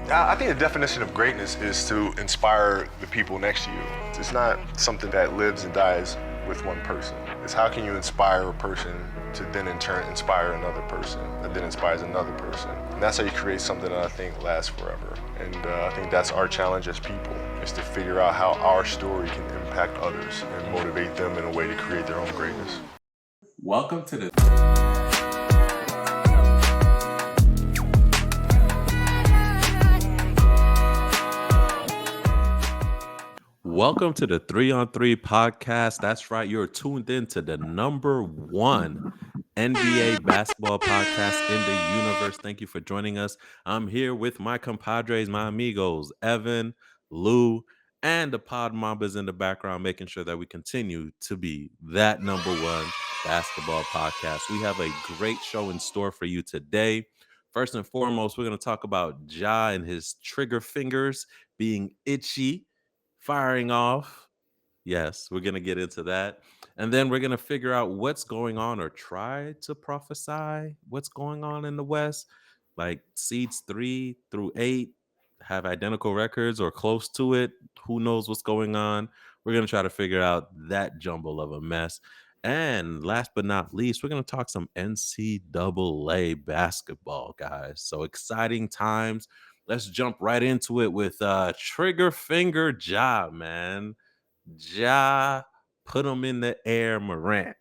I think the definition of greatness is to inspire the people next to you. It's not something that lives and dies with one person. It's how can you inspire a person to then in turn inspire another person that then inspires another person. And that's how you create something that I think lasts forever. And I think that's our challenge as people, is to figure out how our story can impact others and motivate them in a way to create their own greatness. Welcome to the Welcome to the 3-on-3 podcast. That's right. You're tuned in to the #1 NBA basketball podcast in the universe. Thank you for joining us. I'm here with my compadres, my amigos, Evan, Lou, and the Pod Mambas in the background, making sure that we continue to be that #1 basketball podcast. We have a great show in store for you today. First and foremost, we're going to talk about Ja and his trigger fingers being itchy, firing off. Yes, we're going to get into that. And then we're going to figure out what's going on or try to prophesy what's going on in the West. Like seeds 3 through 8 have identical records or close to it. Who knows what's going on? We're going to try to figure out that jumble of a mess. And last but not least, we're going to talk some NCAA basketball, guys. So exciting times. Let's jump right into it with Trigger Finger Ja, man. Ja, put him in the air, Morant.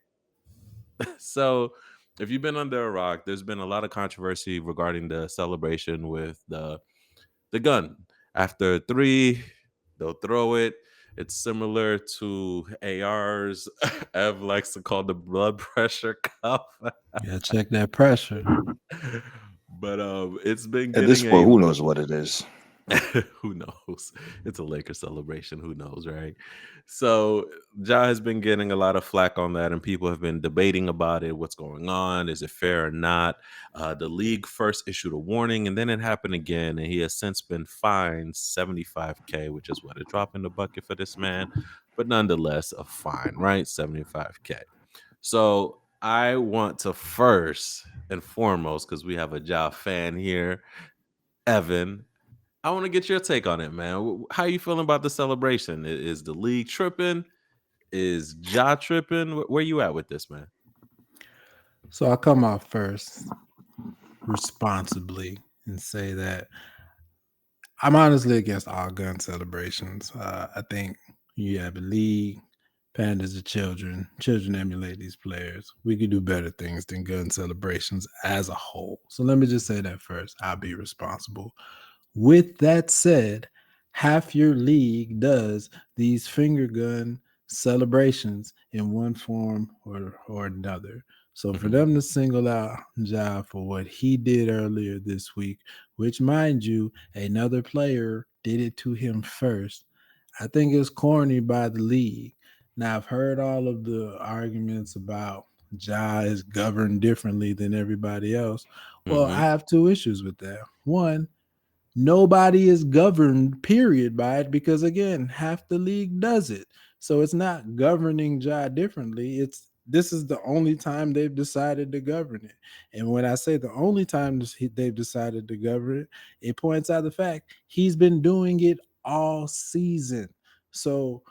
So if you've been under a rock, there's been a lot of controversy regarding the celebration with the gun. After 3, they'll throw it. It's similar to AR's Ev likes to call the blood pressure cuff. Yeah, check that pressure. But it's been At getting this point, who knows what it is? who knows? It's a Lakers celebration. Who knows, right? So Ja has been getting a lot of flack on that, and people have been debating about it. What's going on? Is it fair or not? The league first issued a warning, and then it happened again, and he has since been fined $75K, which is what a drop in the bucket for this man, but nonetheless a fine, right? $75K. So I want to first and foremost, because we have a Ja fan here, Evan. I want to get your take on it, man. How you feeling about the celebration? Is the league tripping? Is Ja tripping? Where you at with this, man? So I'll come out first responsibly and say that I'm honestly against all gun celebrations. I think you have a league, panders to children. Children emulate these players. We could do better things than gun celebrations as a whole. So let me just say that first. I'll be responsible. With that said, half your league does these finger gun celebrations in one form or another. So for them to single out Ja for what he did earlier this week, which, mind you, another player did it to him first, I think it's corny by the league. Now, I've heard all of the arguments about Ja is governed differently than everybody else. Well, I have two issues with that. One, nobody is governed, period, by it, because again, half the league does it. So it's not governing Ja differently. This is the only time they've decided to govern it. And when I say the only time they've decided to govern it, it points out the fact he's been doing it all season. So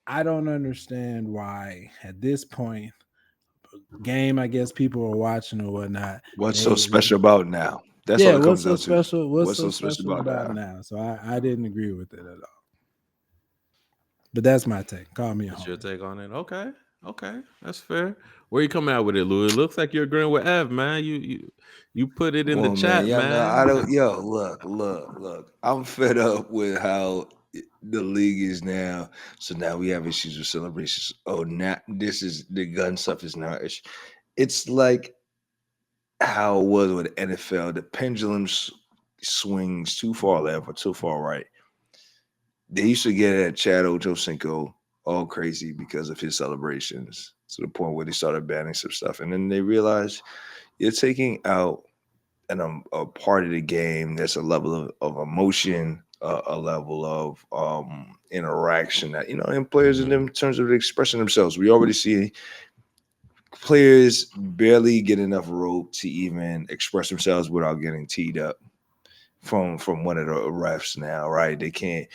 I don't understand why at this point, game, I guess people are watching or whatnot. What's so special about now? That's Yeah, what it what's comes so down to. special? What's so special about now? So I didn't agree with it at all. But that's my take. Call me What's on your it. take on it? Okay, that's fair. Where you coming out with it, Lou? It looks like you're agreeing with Ev, man. You put it in the chat, Yeah, man. no, I don't. Yo, look. I'm fed up with how the league is now. So now we have issues with celebrations. Oh, now this is the gun stuff is now. It's like how it was with the NFL. The pendulum swings too far left or too far right. They used to get at Chad Ochocinco all crazy because of his celebrations to the point where they started banning some stuff. And then they realized you're taking out a part of the game that's a level of emotion, a level of interaction that, and players in terms of expressing themselves. We already see players barely get enough rope to even express themselves without getting teed up. from one of the refs now, right? They can't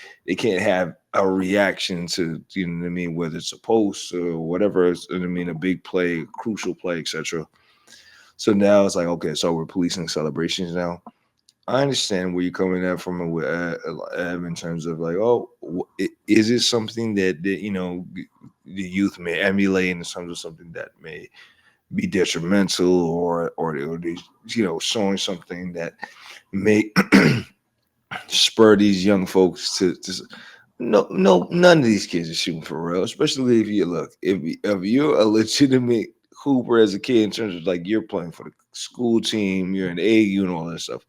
have a reaction to, you know what I mean, whether it's a post or whatever, you know what I mean, a big play, crucial play, etc. So now it's like, okay, so we're policing celebrations now. I understand where you're coming at from with Ev in terms of like, oh, is it something that you know the youth may emulate in terms of something that may be detrimental, or they, you know, showing something that may spur these young folks to no, none of these kids are shooting for real, especially if you look, if you're a legitimate hooper as a kid in terms of like you're playing for the school team, you're an AU and all that stuff.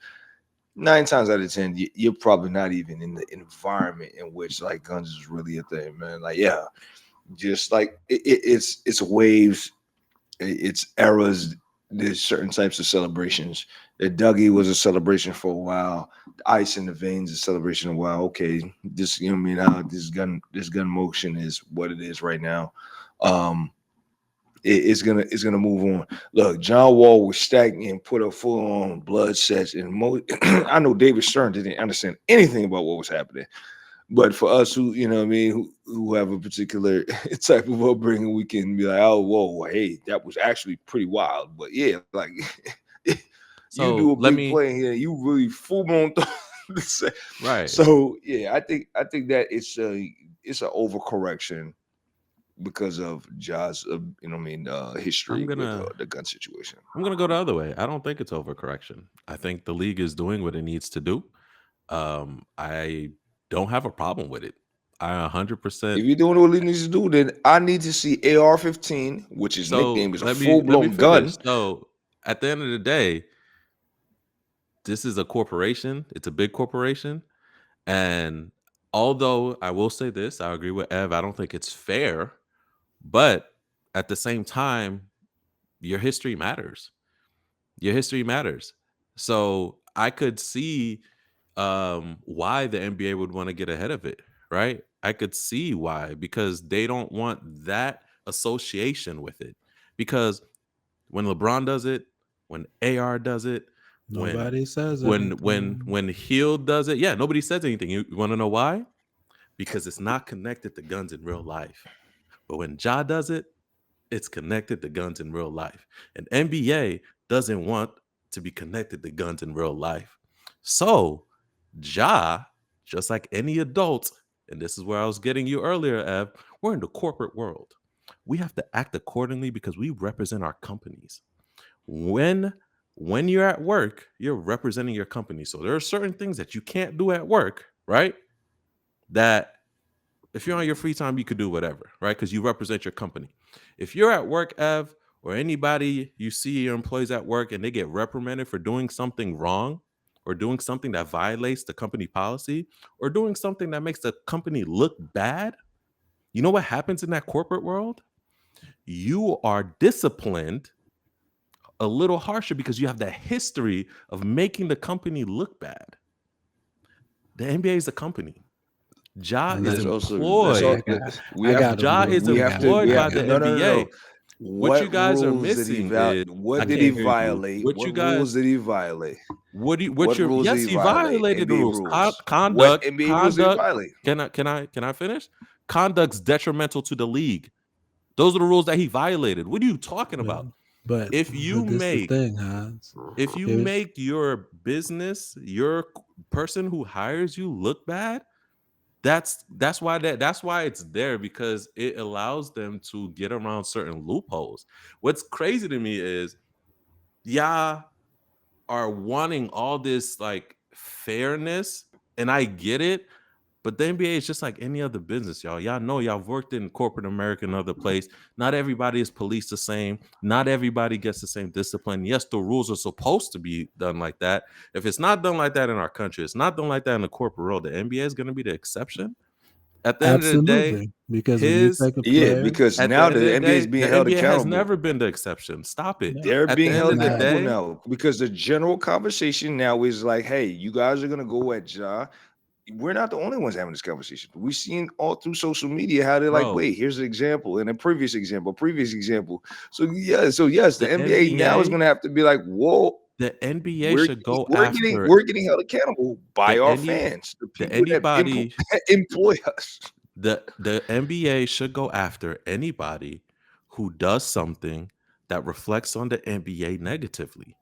9 times out of 10, you're probably not even in the environment in which like guns is really a thing, man. Like, yeah, just like it's waves, it's eras. There's certain types of celebrations. The Dougie was a celebration for a while. The ice in the veins is a celebration a while. Okay, this, you know what I mean, how this gun motion is what it is right now. It's gonna move on. Look, John Wall was stagnant and put up full on blood sets, and I know David Stern didn't understand anything about what was happening. But for us who, you know what I mean, who have a particular type of upbringing, we can be like, oh, whoa, hey, that was actually pretty wild. But yeah, like you So do a let big me play here, you really full blown. right. So yeah, I think that it's an overcorrection because of Ja's, you know what I mean, history I'm with gonna the gun situation. go the other way. I don't think it's overcorrection. I think the league is doing what it needs to do. I don't have a problem with it. I 100%. If you're doing what he needs to do, then I need to see AR-15, which is So nicknamed as a let me full-blown gun. finish. So at the end of the day, this is a corporation. It's a big corporation, and although I will say this, I agree with Ev. I don't think it's fair, but at the same time, your history matters. Your history matters. So I could see why the NBA would want to get ahead of it, right? I could see why, because they don't want that association with it. Because when LeBron does it, when AR does it, Nobody says when Hill does it, yeah, nobody says anything. You want to know why? Because it's not connected to guns in real life. But when Ja does it, it's connected to guns in real life. And NBA doesn't want to be connected to guns in real life. So Ja, just like any adult, and this is where I was getting you earlier, Ev, we're in the corporate world. We have to act accordingly because we represent our companies. When you're at work, you're representing your company. So there are certain things that you can't do at work, right? That if you're on your free time, you could do whatever, right? Because you represent your company. If you're at work, Ev, or anybody you see your employees at work and they get reprimanded for doing something wrong or doing something that violates the company policy or doing something that makes the company look bad, you know what happens in that corporate world? You are disciplined a little harsher because you have that history of making the company look bad. The NBA is a company. Ja And is There's also employed. we have to Ja is employed by the NBA. What you What guys are rules did he missing is I what did he can't hear you. violate? What you What guys rules did he violate? what do you, what What your rules did yes, he he violate? violated the NBA rules. rules. What Conduct, NBA rules did he conduct. violate? Can I finish? Conduct's detrimental to the league. Those are the rules that he violated. What are you talking about? But If you this the make thing, Hans. if you Here's- make your business, your person who hires you look bad, that's why it's there, because it allows them to get around certain loopholes. What's crazy to me is y'all are wanting all this like fairness, and I get it, but the NBA is just like any other business, y'all. Y'all know, y'all worked in corporate America and other place. Not everybody is policed the same. Not everybody gets the same discipline. Yes, the rules are supposed to be done like that. If it's not done like that in our country, it's not done like that in the corporate world. The NBA is going to be the exception. At the end of the day, Absolutely, because when you take a Yeah, player, because at the now end the of the NBA is day, being the held NBA has accountable. never been the exception. Stop it. They're At being the end held of the accountable day, now because the general conversation now is like, hey, you guys are gonna go at Ja. We're not the only ones having this conversation. We've seen all through social media how they're like, bro, wait, here's an example and a previous example. So yes, the the NBA now is NBA, gonna have to be like, whoa, The NBA We're should go we're getting after we're getting held accountable by the our any fans, the the people that anybody employ us. the NBA should go after anybody who does something that reflects on the NBA negatively.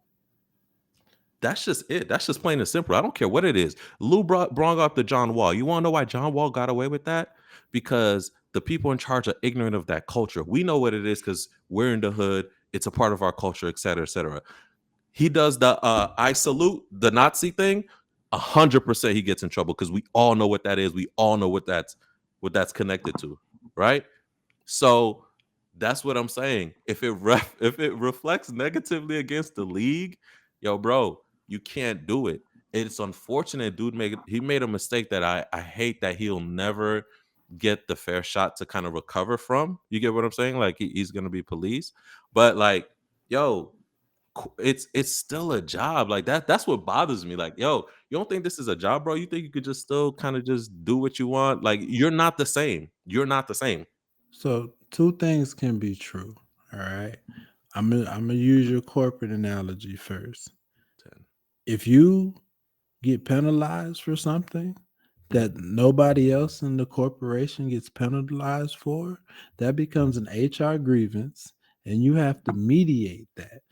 That's just it. That's just plain and simple. I don't care what it is. Lou brought up the John Wall. You want to know why John Wall got away with that? Because the people in charge are ignorant of that culture. We know what it is because we're in the hood. It's a part of our culture, et cetera, et cetera. He does the I salute the Nazi thing. 100% he gets in trouble because we all know what that is. We all know what that's connected to, right? So that's what I'm saying. If it reflects negatively against the league, yo, bro, you can't do it. It's unfortunate, dude. He made a mistake that I hate that he'll never get the fair shot to kind of recover from. You get what I'm saying? Like he's gonna be policed, but like, yo, it's still a job. Like that's what bothers me. Like, yo, you don't think this is a job, bro? You think you could just still kind of just do what you want? Like, you're not the same. You're not the same. So two things can be true. All right. I'm gonna use your corporate analogy first. If you get penalized for something that nobody else in the corporation gets penalized for, that becomes an HR grievance, and you have to mediate that.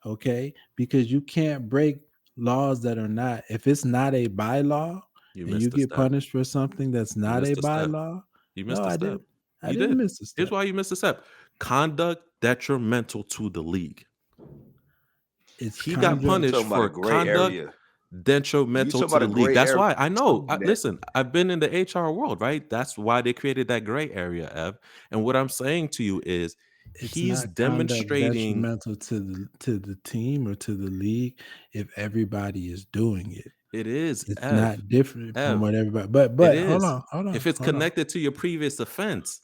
Okay, because you can't break laws that are not. If it's not a bylaw You and you missed a get step. punished for something that's You not a missed a step. bylaw, You no, missed a I step. didn't. I You didn't did. miss a Here's step. why you missed a step. Conduct detrimental to the league. It's He got conduct. You punished talking about a for gray conduct area. You detrimental talking to about the a league. gray That's area. why I know. That Listen, I've been in the HR world, right? That's why they created that gray area, Ev. And what I'm saying to you is It's he's not conduct demonstrating detrimental to the team or to the league if everybody is doing it. it is, It's Ev. not different from Ev. what everybody. It But is. hold If on, it's hold on. connected to your previous offense.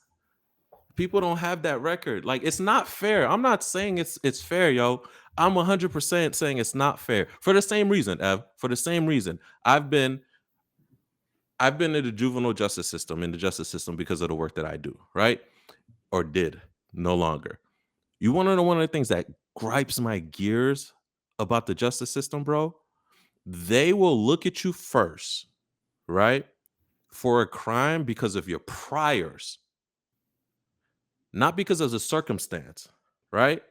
People don't have that record. Like, it's not fair. I'm not saying it's fair, yo. I'm 100% saying it's not fair for the same reason, Ev. For the same reason, I've been in the juvenile justice system, in the justice system, because of the work that I do, right? Or did, no longer. You want to know one of the things that gripes my gears about the justice system, bro? They will look at you first, right, for a crime because of your priors, not because of the circumstance, right?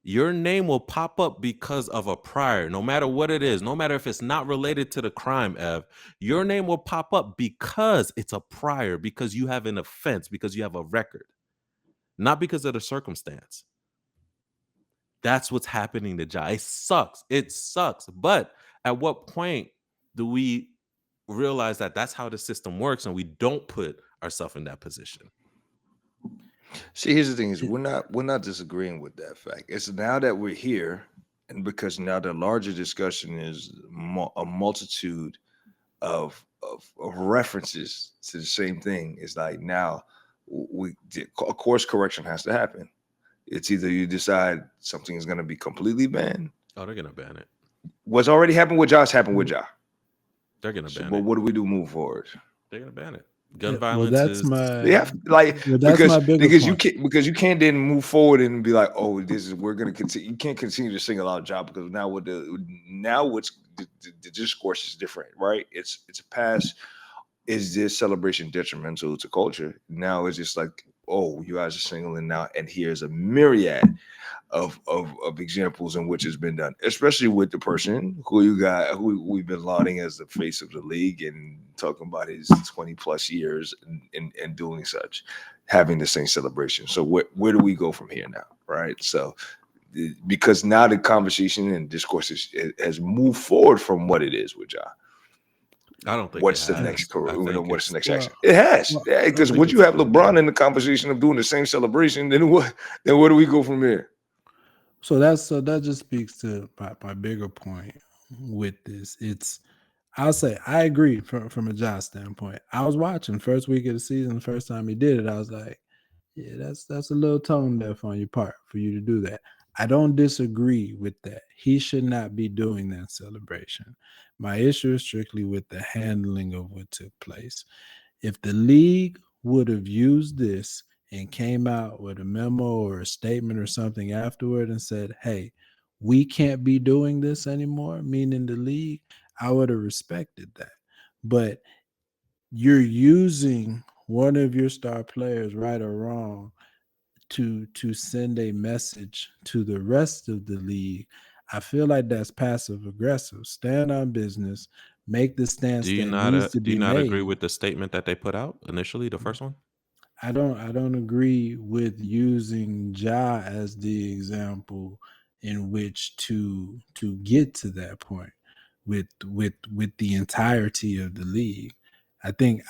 Your name will pop up because of a prior, no matter what it is, no matter if it's not related to the crime, Ev. Your name will pop up because it's a prior, because you have an offense, because you have a record, not because of the circumstance. That's what's happening to Ja. It sucks. It sucks. But at what point do we realize that that's how the system works and we don't put ourselves in that position? See, here's the thing: is we're not disagreeing with that fact. It's now that we're here, and because now the larger discussion is a multitude of references to the same thing. It's like now a course correction has to happen. It's either you decide something is going to be completely banned. Oh, they're gonna ban it. What's already happened with Josh happened with Ja. They're gonna So, ban but it. what do we do move forward? They're gonna ban it. Gun Well, violence that's is my. They have like Well, that's my bigger you point. can't then move forward and be like, oh, this is we're gonna continue. You can't continue to single out Ja because now what's the discourse is different, right? It's a past. Is this celebration detrimental to culture? Now it's just like, oh, you guys are singling out, and here's a myriad of examples in which it's been done, especially with the person who we've been lauding as the face of the league and talking about his 20 plus years in doing such, having the same celebration. So where do we go from here now, right? So because now the conversation and discourse has moved forward from what it is with Ja. I don't think What's it the next? has. I think What's the it's next Well, action? It has, well, yeah. I Because think once you it's have still LeBron in the conversation of doing the same celebration, then what? Then where do we go from here? so that just speaks to my bigger point with this. I'll say I agree from a Josh standpoint. I was watching first week of the season, the first time he did it. I was like, yeah, that's a little tone deaf on your part for you to do that. I don't disagree with that. He should not be doing that celebration. My issue is strictly with the handling of what took place. If the league would have used this and came out with a memo or a statement or something afterward and said, hey, we can't be doing this anymore, meaning the league, I would have respected that. But you're using one of your star players, right or wrong, to send a message to the rest of the league. I feel like that's passive aggressive. Stand on business, make the stance that needs to do you be not agree made. with the statement that they put out initially, the first one? I don't agree with using Ja as the example in which to get to that point with the entirety of the league. I think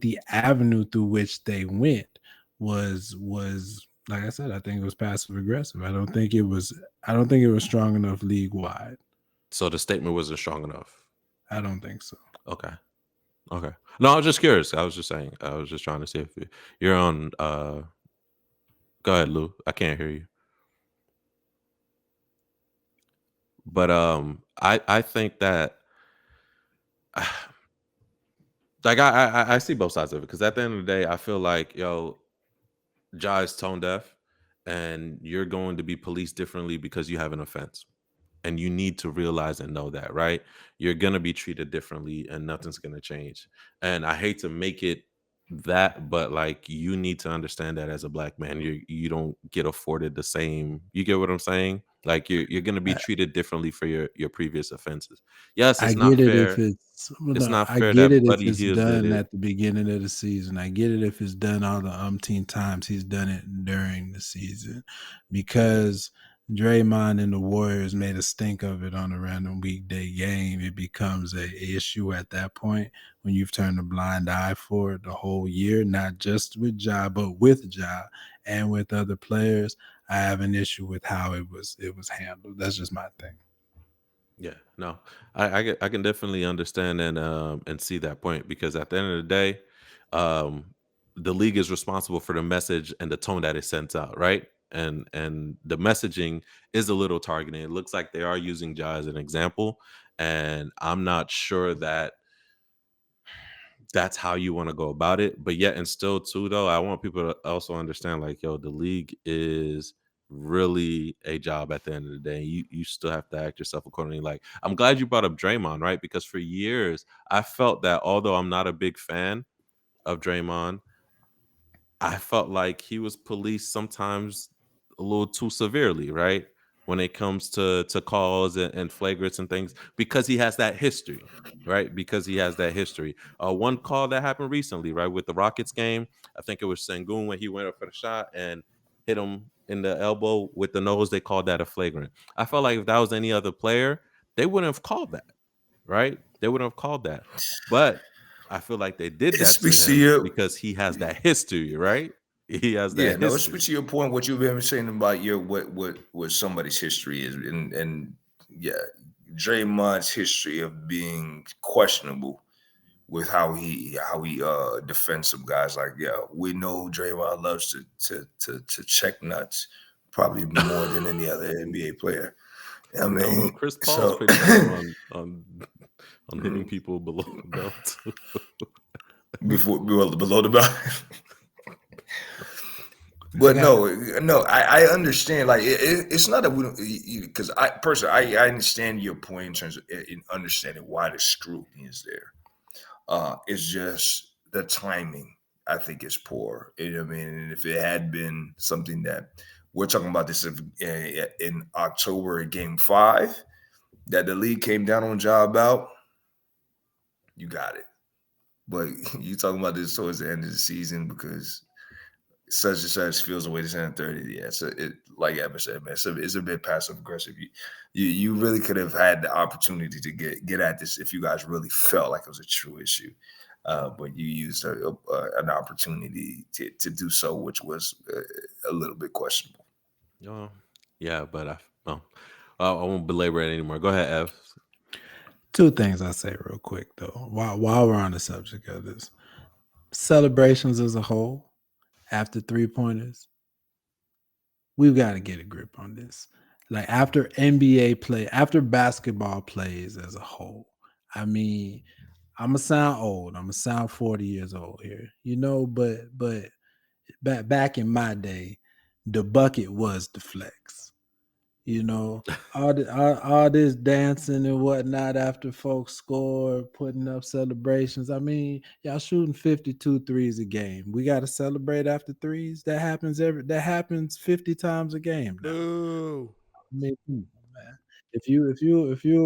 the avenue through which they went was like I said, I think it was passive aggressive. I don't think it was strong enough league wide. So the statement wasn't strong enough. I don't think so. Okay. Okay. No, I was just curious. I was just saying. I was just trying to see if you're on. Go ahead, Lou. I can't hear you. But I think that like I see both sides of it, because at the end of the day, I feel like Ja is tone deaf, and you're going to be policed differently because you have an offense. And you need to realize and know that, right? You're going to be treated differently and nothing's going to change. And I hate to make it that, but like, you need to understand that as a black man, you don't get afforded the same. You get what I'm saying? Like, you're going to be treated differently for your previous offenses. Yes, I it's not get it if fair. it's well, It's no, not I fair get it that if Buddy it's Hield did done it. at the beginning of the season. I get it if it's done all the umpteen times he's done it during the season, because Draymond and the Warriors made a stink of it on a random weekday game. It becomes a issue at that point when you've turned a blind eye for it the whole year, not just with Ja, but with Ja and with other players. I have an issue with how it was handled. That's just my thing. Yeah, no, I can definitely understand and see that point, because at the end of the day, um, the league is responsible for the message and the tone that it sends out, right? And the messaging is a little targeting. It looks like they are using Ja as an example, and I'm not sure that that's how you want to go about it. But yet and still too, though, I want people to also understand, like, the league is really a job at the end of the day. You still have to act yourself accordingly. Like, I'm glad you brought up Draymond, right? Because for years I felt that, although I'm not a big fan of Draymond, I felt like he was policed sometimes a little too severely, right? When it comes to calls and flagrants and things, because he has that history, right? Because he has that history. One call that happened recently, right, with the Rockets game, I think it was Sengun when he went up for the shot and hit him in the elbow with the nose. They called that a flagrant. I felt like if that was any other player, they wouldn't have called that, right? They wouldn't have called that. But I feel like they did It that to speaks to him you. because he has that history, right? He has Yeah, that no, it speaks history. to your point. What you've been saying about your what somebody's history is, and yeah, Draymond's history of being questionable with how he defends some guys. Like, yeah, we know Draymond loves to check nuts, probably more than any other NBA player. I I don't know. mean, Chris Paul's so pretty good on hitting people below the belt. before below the belt. But no, I understand. Like, it's not that we don't, because I personally, I understand your point in terms of in understanding why the scrutiny is there. It's just the timing, I think, is poor. You know what I mean? And if it had been something that we're talking about this in October in Game 5, that the league came down on job out, you got it. But you talking about this towards the end of the season because such and such feels away to 7:30. Yeah, so it, like Evan said, man, so it's a bit passive aggressive. You really could have had the opportunity to get at this if you guys really felt like it was a true issue, but you used an opportunity to do so, which was a little bit questionable. Oh, yeah, but I won't belabor it anymore. Go ahead, Ev. Two things I say real quick though, while we're on the subject of this. Celebrations as a whole, after 3-pointers, we've got to get a grip on this. Like, after NBA play, after basketball plays as a whole. I mean, I'm gonna sound old. I'm gonna sound 40 years old here, but back in my day, the bucket was the flex. You know, all this dancing and whatnot after folks score, putting up celebrations. I mean, y'all shooting 52 threes a game. We got to celebrate after threes. That happens 50 times a game now. Boo. I mean, come on, man. If you a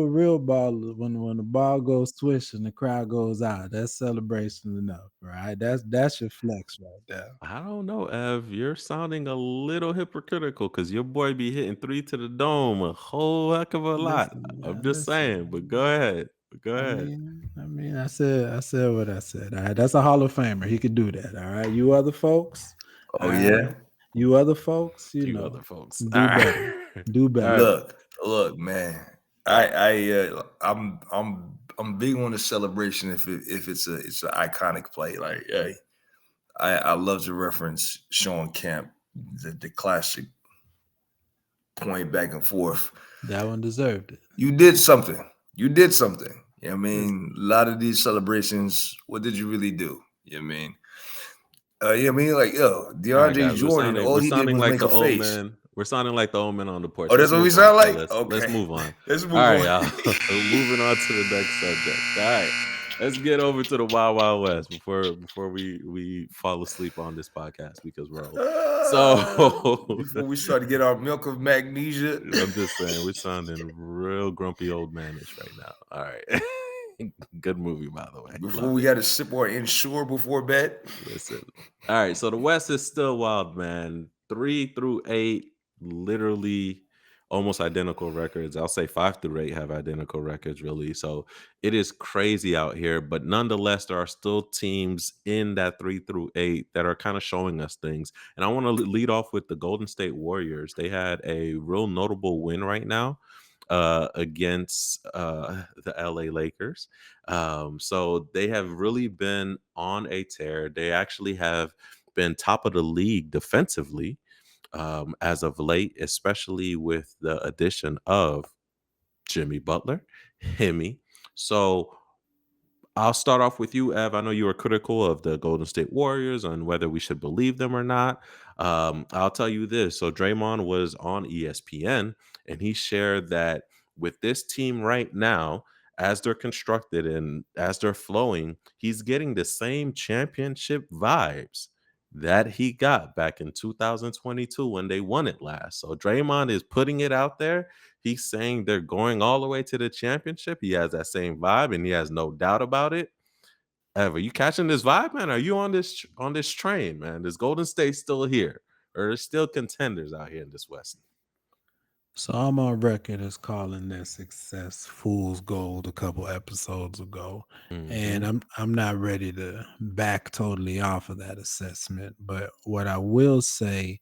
real baller, when the ball goes swish and the crowd goes out, that's celebration enough, right? That's your flex right there. I don't know, Ev. You're sounding a little hypocritical because your boy be hitting three to the dome a whole heck of a lot. Listen, I'm man, just saying, but go ahead. Go ahead. I said what I said. All right, that's a Hall of Famer. He could do that. All right, you other folks. Oh All yeah. right, you other folks. You other folks. All Do right. better. Do All better. right. Look, man. I'm big on the celebration if it's an iconic play. Like, hey, I love to reference Sean Kemp, the classic point back and forth. That one deserved it. You did something. You know what I mean? A lot of these celebrations, what did you really do? You know what I mean? Like, yo, All right, DeAndre guys. Jordan, all We're he did sounding was like make the a old face. man. We're sounding like the old man on the porch. Oh, that's Let's what we move on, sound like? fellas. Okay. Let's move on. Let's move All right, on. y'all. Moving on to the next subject. All right. Let's get over to the Wild Wild West before we fall asleep on this podcast because we're old. So Before we start to get our milk of magnesia. I'm just saying, we're sounding real grumpy old manish right now. All right. Good movie, by the way. Before Love we it. got to sip our Ensure before bed. Listen. All right. So the West is still wild, man. 3 through 8, literally almost identical records. I'll say 5 through 8 have identical records, really. So it is crazy out here. But nonetheless, there are still teams in that 3 through 8 that are kind of showing us things. And I want to lead off with the Golden State Warriors. They had a real notable win right now against the LA Lakers. So they have really been on a tear. They actually have been top of the league defensively as of late, especially with the addition of Jimmy Butler, Hemi. So I'll start off with you, Ev. I know you were critical of the Golden State Warriors and whether we should believe them or not. I'll tell you this. So Draymond was on ESPN and he shared that with this team right now, as they're constructed and as they're flowing, he's getting the same championship vibes that he got back in 2022 when they won it last. So Draymond is putting it out there. He's saying they're going all the way to the championship. He has that same vibe, and he has no doubt about it. Ever, you catching this vibe, man? Are you on this train, man? Is Golden State still here, or are still contenders out here in this West? So I'm on record as calling their success fool's gold a couple episodes ago. And I'm not ready to back totally off of that assessment. But what I will say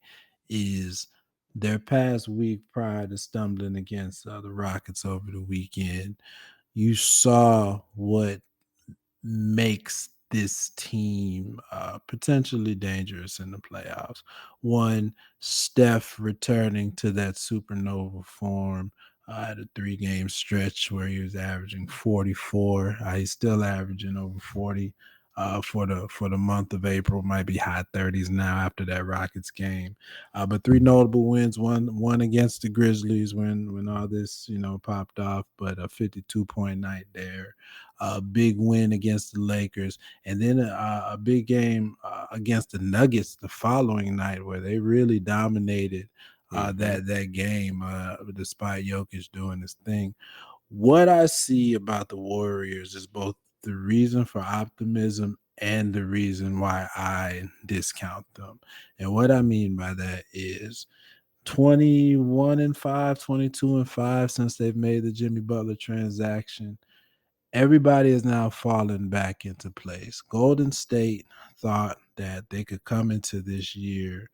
is their past week prior to stumbling against the Rockets over the weekend, you saw what makes this team potentially dangerous in the playoffs. One, Steph returning to that supernova form at a 3-game stretch where he was averaging 44. He's still averaging over 40 for the month of April. Might be high 30s now after that Rockets game. But 3 notable wins. One against the Grizzlies when all this popped off, but a 52-point night there. A big win against the Lakers, and then a big game against the Nuggets the following night, where they really dominated that game, despite Jokic doing his thing. What I see about the Warriors is both the reason for optimism and the reason why I discount them. And what I mean by that is 21-5, 22-5 since they've made the Jimmy Butler transaction. Everybody is now falling back into place. Golden State thought that they could come into this year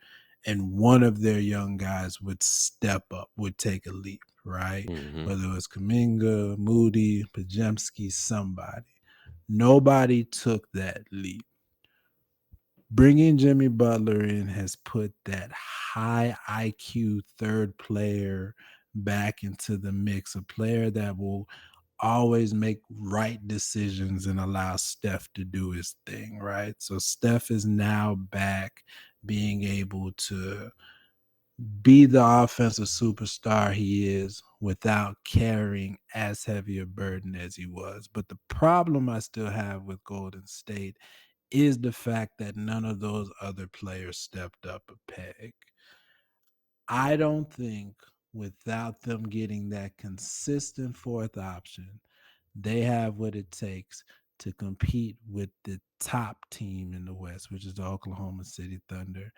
and one of their young guys would step up, would take a leap, right? Whether it was Kuminga, Moody, Pajemski, somebody. Nobody took that leap. Bringing Jimmy Butler in has put that high IQ third player back into the mix, a player that will always make right decisions and allow Steph to do his thing, right? So Steph is now back being able to be the offensive superstar he is without carrying as heavy a burden as he was. But the problem I still have with Golden State is the fact that none of those other players stepped up a peg. I don't think without them getting that consistent fourth option, they have what it takes to compete with the top team in the West, which is the Oklahoma City Thunder.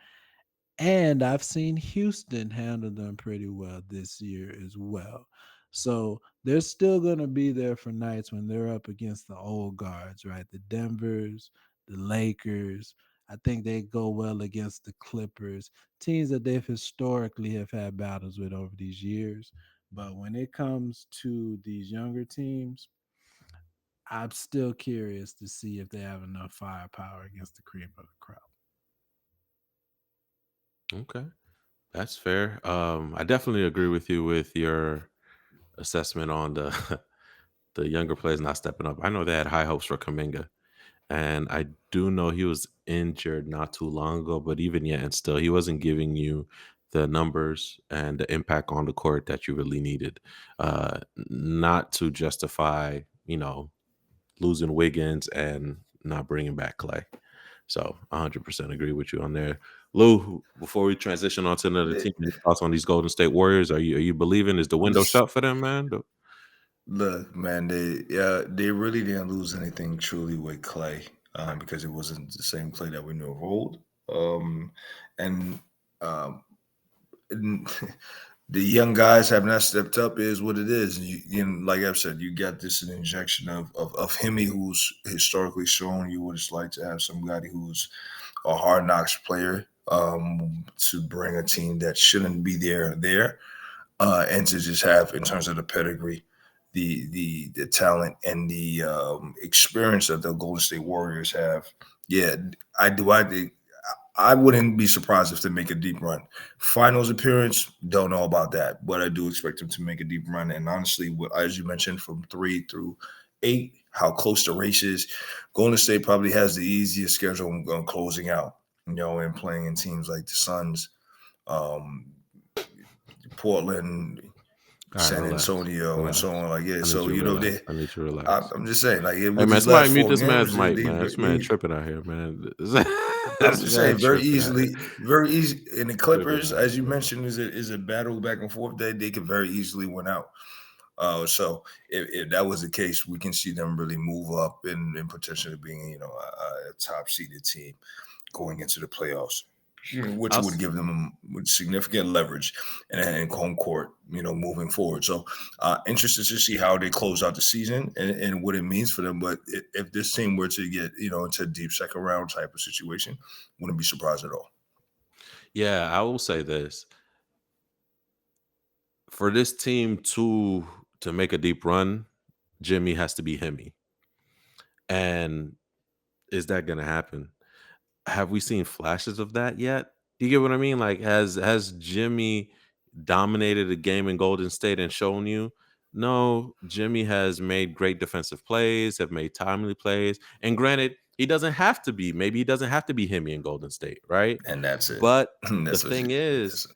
And I've seen Houston handle them pretty well this year as well. So they're still going to be there for nights when they're up against the old guards, right? The Denvers, the Lakers. I think they go well against the Clippers, teams that they've historically have had battles with over these years. But when it comes to these younger teams, I'm still curious to see if they have enough firepower against the cream of the crop. Okay, that's fair. I definitely agree with you with your assessment on the the younger players not stepping up. I know they had high hopes for Kaminga, and I do know he was injured not too long ago. But even yet, and still, he wasn't giving you the numbers and the impact on the court that you really needed. Not to justify, losing Wiggins and not bringing back Clay. So 100% agree with you on there. Lou, before we transition on to another team, any thoughts on these Golden State Warriors? Are you believing? Is the window shut for them, man? Look, man, they really didn't lose anything truly with Clay, because it wasn't the same Clay that we knew of old. And um, and the young guys have not stepped up is what it is. And like I've said, you got this an injection of Hemi, who's historically shown you what it's like to have somebody who's a hard knocks player, to bring a team that shouldn't be there, and to just have, in terms of the pedigree, the talent and the experience that the Golden State Warriors have. Yeah, I do. I wouldn't be surprised if they make a deep run. Finals appearance, don't know about that, but I do expect them to make a deep run. And honestly, as you mentioned, from 3 through 8, how close the race is, Golden State probably has the easiest schedule on closing out, and playing in teams like the Suns, um, Portland, All right, San relax. Antonio, and so on. Like, yeah, so I need need you to relax. I'm just saying, like, Hey, with man, these somebody last mute 4 this man's games, mic, man. This man tripping out here, man. I'm just saying, very easily. And the Clippers, Tripping out as you here. mentioned, is a battle back and forth that they could very easily win out. So if that was the case, we can see them really move up and potentially being, a top seeded team going into the playoffs, which I'll would give them significant leverage and home court, moving forward. So interested to see how they close out the season and what it means for them. But if this team were to get, into a deep second round type of situation, wouldn't be surprised at all. Yeah, I will say this. For this team to make a deep run, Jimmy has to be Hemi. And is that going to happen? Have we seen flashes of that yet? You get what I mean? Like, has Jimmy dominated a game in Golden State and shown you? No, Jimmy has made great defensive plays, have made timely plays. And granted, he doesn't have to be. Maybe he doesn't have to be Hemi in Golden State, right? And that's it. But the That's what thing is, that's it.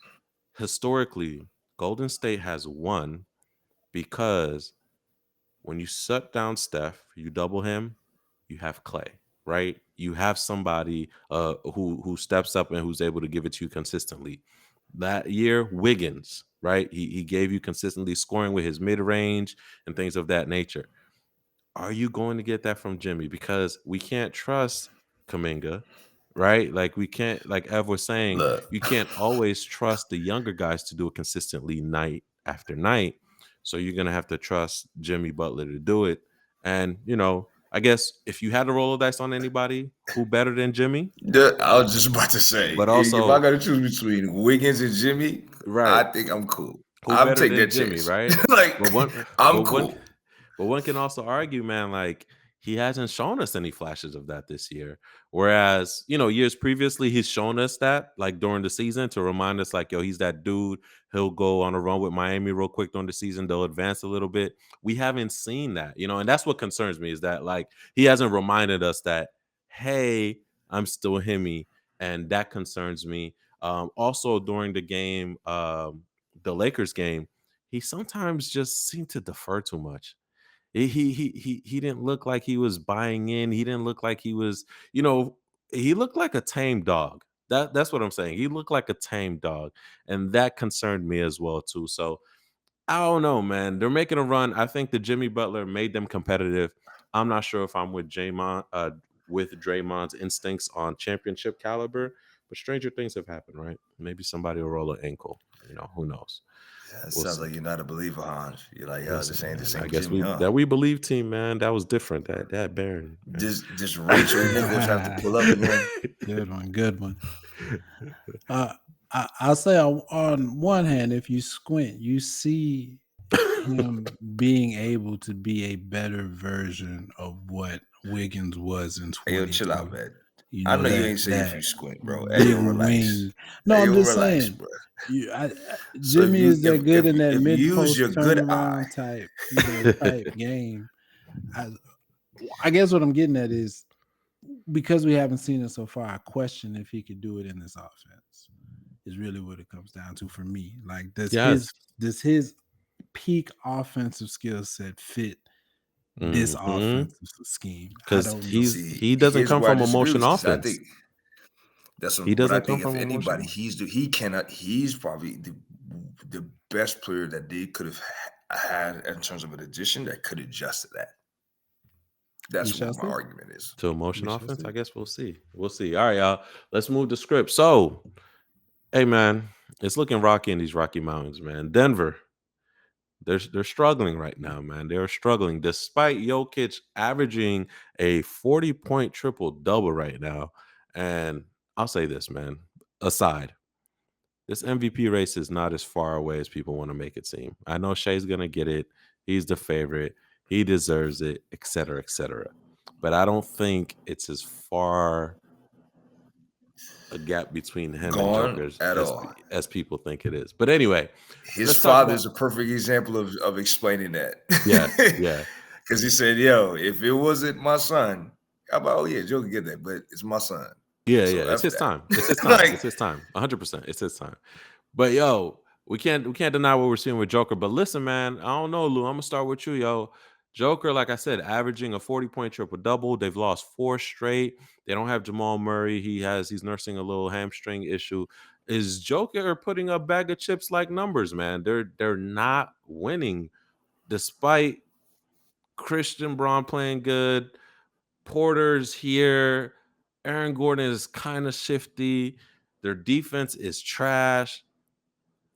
historically, Golden State has won because when you shut down Steph, you double him, you have Clay, right? You have somebody who steps up and who's able to give it to you consistently. That year, Wiggins, right? He gave you consistently scoring with his mid range and things of that nature. Are you going to get that from Jimmy? Because we can't trust Kaminga, right? Like, we can't, like Ev was saying, Look, you can't always trust the younger guys to do it consistently night after night. So you're gonna have to trust Jimmy Butler to do it. And I guess if you had to roll the dice on anybody, who better than Jimmy? I was just about to say, But if I also, got to choose between Wiggins and Jimmy, I right, think I'm cool. who I'm better taking than that Jimmy, chance. right? Like, But one, I'm but one, cool. but one can also argue, man, like he hasn't shown us any flashes of that this year. Whereas, years previously, he's shown us that, like during the season, to remind us, like, yo, he's that dude. He'll go on a run with Miami real quick during the season. They'll advance a little bit. We haven't seen that, and that's what concerns me is that, like, he hasn't reminded us that, hey, I'm still Hemi, and that concerns me. Also during the game, the Lakers game, he sometimes just seemed to defer too much. He didn't look like he was buying in. He didn't look like he was, he looked like a tame dog. That's what I'm saying. He looked like a tame dog, and that concerned me as well too. So I don't know, man. They're making a run. I think the Jimmy Butler made them competitive. I'm not sure if I'm with Draymond's instincts on championship caliber, but stranger things have happened, right? Maybe somebody will roll an ankle. Who knows? Yeah, it We'll sounds see. like you're not a believer, Hans. You're like, yo, Listen, this ain't the man. I same guess Jimmy, huh? we believe team, man. That was different. That Baron. Man. This Rachel nigga was have to pull up again. Good one. I'll say on one hand, if you squint, you see him being able to be a better version of what Wiggins was in Hey, yo, chill out, 22. man. You I know know you that ain't say if you squint, bro. Hey, big yo, relax. wing. No, Hey, I'm yo, just relax, saying. bro. So Jimmy is that good in that if you mid use post your good eye, turnaround type game. I guess what I'm getting at is because we haven't seen it so far. I question if he could do it in this offense. Is really what it comes down to for me. Like, does his peak offensive skill set fit this offensive scheme? I Because don't know. he doesn't here's come where I from a disagree motion with you. I offense. think that's He what I doesn't come think. If from a motion. anybody, he's probably the best player that they could have had in terms of an addition that could adjust to that. That's what my argument is. To a motion offense, I guess we'll see. We'll see. All right, y'all. Let's move the script. So, hey, man, it's looking rocky in these Rocky Mountains, man. Denver, they're struggling right now, man. They're struggling despite Jokic averaging a 40-point triple-double right now. And I'll say this, man. Aside, this MVP race is not as far away as people want to make it seem. I know Shea's going to get it. He's the favorite. He deserves it, et cetera, et cetera. But I don't think it's as far a gap between him and Gone Joker's at all. as people think it is. But anyway, his father's a perfect example of explaining that. Yeah. Because he said, yo, if it wasn't my son, how about, oh yeah, Joe can get that, but it's my son. Yeah, So it's his that. time. It's his time. It's his time. 100%. It's his time. But yo, we can't deny what we're seeing with Joker. But listen, man, I don't know, Lou. I'm gonna start with you, yo. Joker, like I said, averaging a 40-point triple-double. They've lost 4 straight. They don't have Jamal Murray. He's nursing a little hamstring issue. Is Joker putting up bag of chips like numbers, man? They're not winning despite Christian Braun playing good. Porter's here. Aaron Gordon is kind of shifty. Their defense is trash.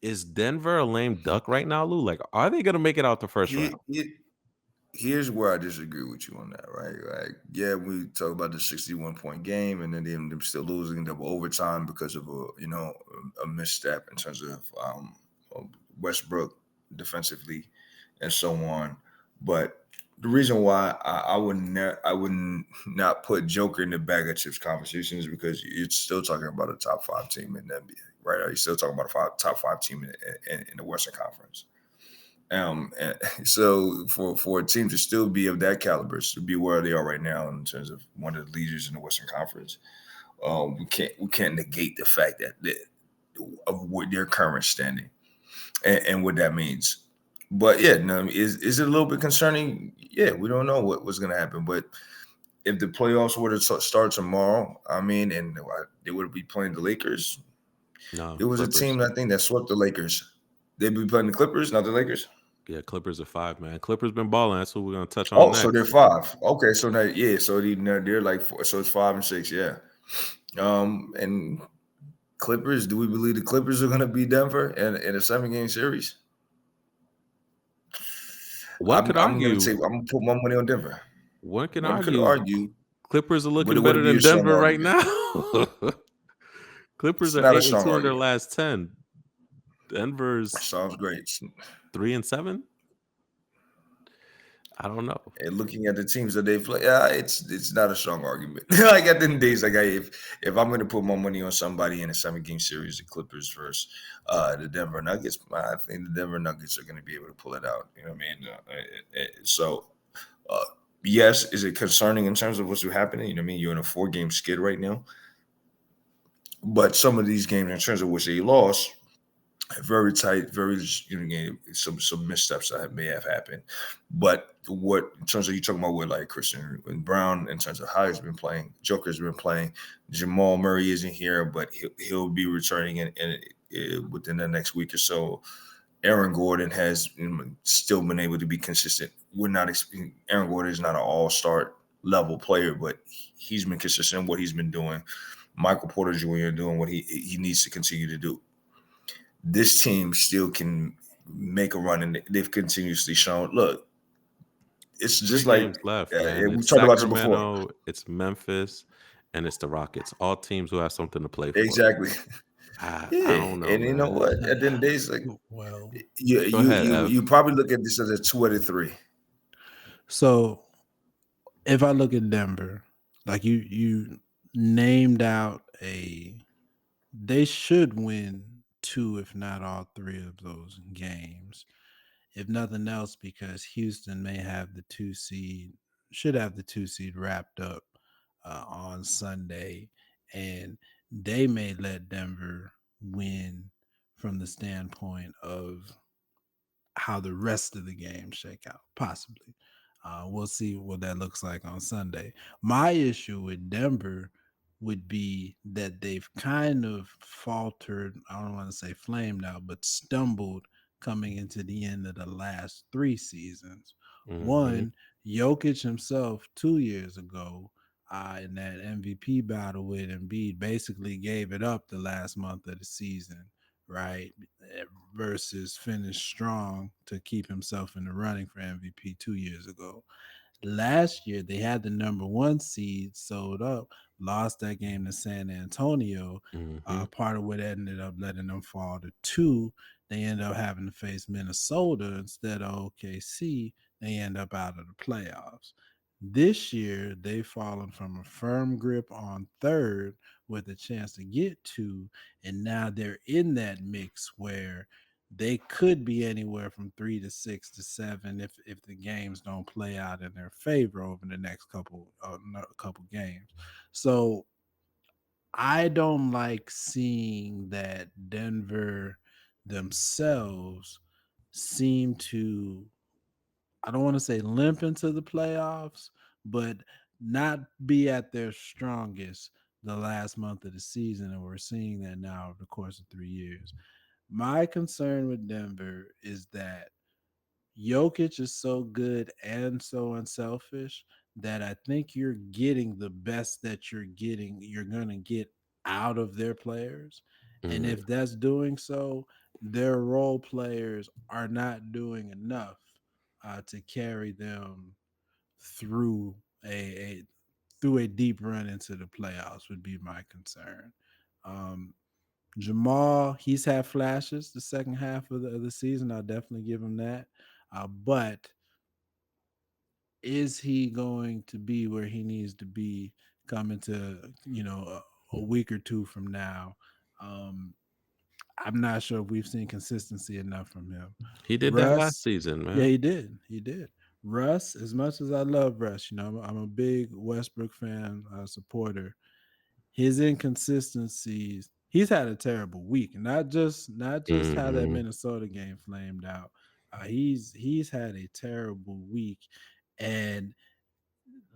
Is Denver a lame duck right now, Lou? Like, are they going to make it out the first round? Here's where I disagree with you on that, right? Like, yeah, we talk about the 61-point game, and then them still losing double overtime because of a misstep in terms of Westbrook defensively and so on. But the reason why I would not put Joker in the bag of chips conversation is because you're still talking about a top 5 team in the NBA, right? Are you still talking about a top 5 team in the Western Conference? And so for a team to still be of that caliber, to be where they are right now in terms of one of the leaders in the Western Conference, we can't negate the fact that of what their current standing and what that means. But yeah, no, is it a little bit concerning? Yeah, we don't know what's going to happen. But if the playoffs were to start tomorrow, I mean, and they would be playing the Lakers. No, it was Clippers. A team I think that swept the Lakers. They'd be playing the Clippers, not the Lakers. Yeah, Clippers are 5, man. Clippers been balling. That's what we're gonna touch on next. So they're 5. Okay, so now so they're like 4, so it's 5 and 6, yeah. And Clippers, do we believe the Clippers are gonna beat Denver in a 7-game series? One could argue. I'm gonna put my money on Denver. One could One argue. Clippers are looking better than Denver right now. Clippers are 8-2 in their last 10. Denver's sounds great. 3-7. I don't know. And looking at the teams that they play, it's not a strong argument. Like at the end of the days, like if I'm going to put my money on somebody in a 7-game series, the Clippers versus the Denver Nuggets, I think the Denver Nuggets are going to be able to pull it out. You know what I mean? So yes, is it concerning in terms of what's happening? You know what I mean? You're in a 4-game skid right now. But some of these games, in terms of which they lost, very tight, very some missteps that may have happened. But what in terms of you talking about with like Christian and Brown, in terms of how he's been playing, Joker's been playing. Jamal Murray isn't here, but he'll be returning in within the next week or so. Aaron Gordon has still been able to be consistent. Aaron Gordon is not an all-star level player, but he's been consistent in what he's been doing. Michael Porter Jr. doing what he needs to continue to do. This team still can make a run, and they've continuously shown. Look, it's just 3 like games left, man. we It's talked about it before. Sacramento, it's Memphis, and it's the Rockets. All teams who have something to play for. Exactly. I Yeah, don't know, and you know man. what? At the end of the day, it's like Well, Go ahead, Ev. you probably look at this as a 2 out of 3. so if I look at Denver, like you named out they should win 2, if not all 3 of those games. If nothing else, because Houston may have the 2 seed, should have the 2 seed wrapped up on Sunday, and they may let Denver win from the standpoint of how the rest of the game shake out, possibly. We'll see what that looks like on Sunday. My issue with Denver would be that they've kind of faltered. I don't want to say flamed out, but stumbled coming into the end of the last 3 seasons. Mhm. One, Jokic himself 2 years ago in that MVP battle with Embiid basically gave it up the last month of the season, right? Versus finished strong to keep himself in the running for MVP 2 years ago. Last year, they had the number 1 seed sold up, lost that game to San Antonio. Mhm. Part of what ended up letting them fall to 2. They end up having to face Minnesota instead of OKC. They end up out of the playoffs. This year, they've fallen from a firm grip on 3rd with a chance to get 2, and now they're in that mix where they could be anywhere from 3 to 6 to 7 if the games don't play out in their favor over the next couple games. So I don't like seeing that Denver themselves seem to, I don't want to say limp into the playoffs, but not be at their strongest the last month of the season. And we're seeing that now over the course of 3 years. My concern with Denver is that Jokic is so good and so unselfish that I think you're getting the best that you're going to get out of their players. And Mhm. if that's doing so, their role players are not doing enough to carry them through a through a deep run into the playoffs would be my concern. Um, Jamal, he's had flashes the second half of the season. I'll definitely give him that. But is he going to be where he needs to be coming to, a week or 2 from now? I'm not sure if we've seen consistency enough from him. He did that last Russ, season, yeah, man. he did. He did. Russ, as much as I love Russ, I'm a big Westbrook fan, supporter. His inconsistencies, he's had a terrible week. Not just how that Mhm. Minnesota game flamed out. He's had a terrible week, and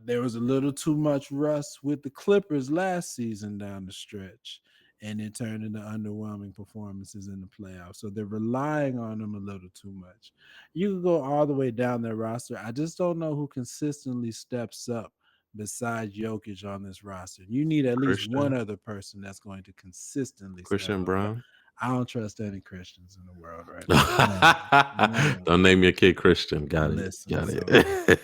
there was a little too much rust with the Clippers last season down the stretch, and it turned into underwhelming performances in the playoffs. So they're relying on them a little too much. You can go all the way down their roster. I just don't know who consistently steps up besides Jokic on this roster. You need at least one Christian, other person that's going to consistently step Christian up. But Brown. I don't trust any Christians in the world right now. None. Don't name your kid Christian. Got it. Listen, Got so it.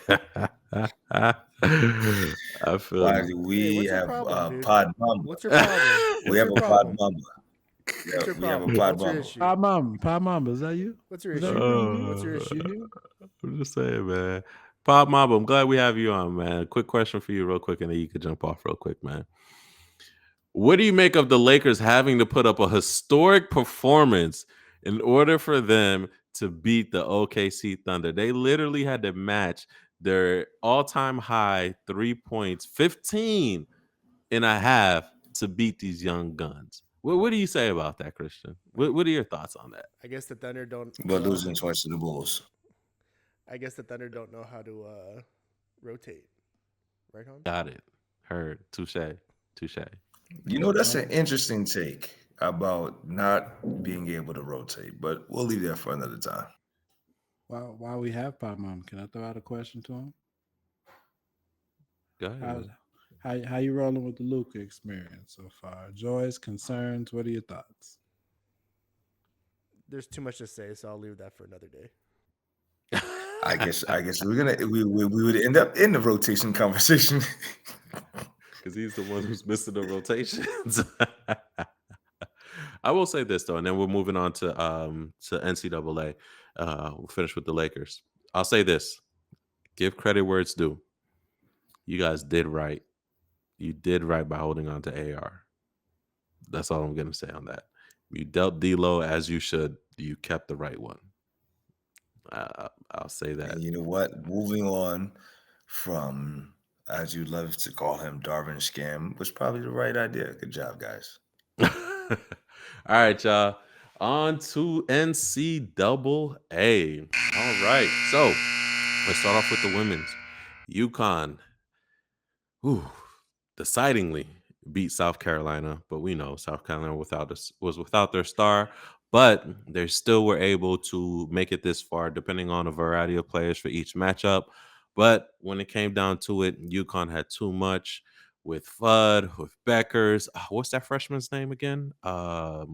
I feel Why you. do Hey, we what's your have problem, dude? Pod Mamba? What's your problem? We What's have your a Pod problem? Mamba. What's your We have a problem? Pod What's your Mamba. issue? Pa Mamba, is that What's your you? issue? What's your issue? I'm just saying, man. Pop Mob, I'm glad we have you on, man. Quick question for you, real quick, and then you could jump off real quick, man. What do you make of the Lakers having to put up a historic performance in order for them to beat the OKC Thunder? They literally had to match their all-time high 3 points, 15 and a half, to beat these young guns. What do you say about that, Christian? What are your thoughts on that? I guess the Thunder don't But know. losing twice to the Bulls. I guess the Thunder don't know how to rotate. Right, Hans? Got it. Heard. Touche. Touche. You know, that's an interesting take about not being able to rotate, but we'll leave that for another time. While we have Pop Mom, can I throw out a question to him? Go ahead. How Man. how you rolling with the Luca experience so far? Joys, concerns, what are your thoughts? There's too much to say, so I'll leave that for another day. I guess we would end up in the rotation conversation. Because he's the one who's missing the rotations. I will say this though, and then we're moving on to NCAA. We'll finish with the Lakers. I'll say this: give credit where it's due. You guys did right. You did right by holding on to AR. That's all I'm gonna say on that. You dealt D'Lo as you should. You kept the right one. I'll say that. And you know what? Moving on from, as you love to call him, Darvin Scam was probably the right idea. Good job, guys. All right, y'all. On to NCAA. All right. So let's start off with the women's. UConn, decidingly beat South Carolina, but we know South Carolina was without their star, but they still were able to make it this far, depending on a variety of players for each matchup. But when it came down to it, UConn had too much with Fudd, with Beckers. What's that freshman's name again? Her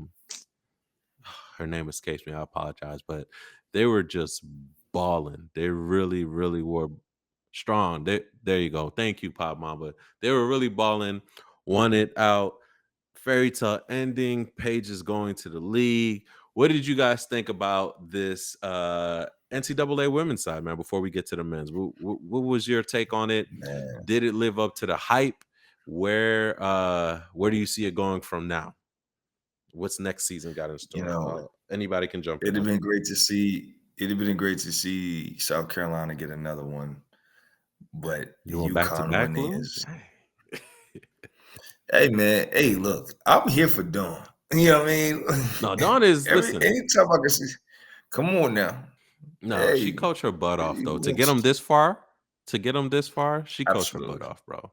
name escapes me. I apologize, but they were just balling. They really, really were strong. There you go. Thank you, Pop Mamba. They were really balling. Won it out. Fairy tale ending. Pages going to the league. What did you guys think about this NCAA women's side, man? Before we get to the men's, what was your take on it? Man, Did it live up to the hype? Where do you see it going from now? What's next season got in store? you know, Anybody can jump in. it'd have been great to see. It'd have been great to see South Carolina get another one, but You want back to UConn back, winning Lou? is. Hey man, hey look, I'm here for Dawn. You know what I mean? No, Dawn is listen. Anytime I can see, come on now. No, she Hey, coached her butt off though. To get let's- them this far, she coached her absolutely. butt off, bro.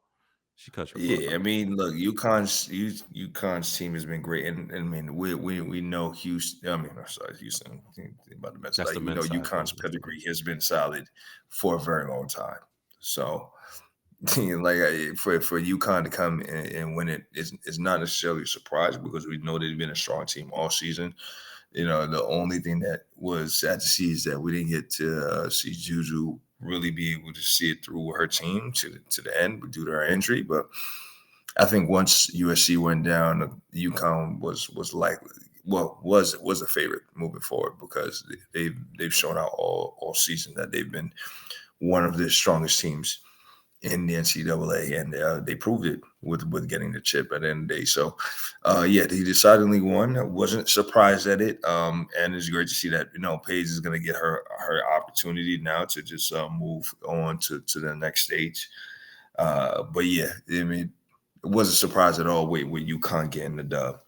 She coached her butt Yeah, I off. mean, look, UConn's team has been great, and I mean, we know Houston. I mean, I'm sorry, Houston. About the Mets, That's like the we know men's side. UConn's pedigree has been solid for a very long time. So, like for UConn to come and win it is not necessarily a surprise because we know they've been a strong team all season. You know, the only thing that was sad to see is that we didn't get to see Juju really be able to see it through her team to the end due to her injury. But I think once USC went down, UConn was likely was a favorite moving forward because they've shown out all season that they've been one of the strongest teams in the NCAA, and they proved it with getting the chip at the end of the day. So, yeah, they decidedly won. I wasn't surprised at it, and it's great to see that Paige is going to get her opportunity now to just move on to the next stage. But yeah, I mean, it wasn't a surprise at all with UConn getting the dub.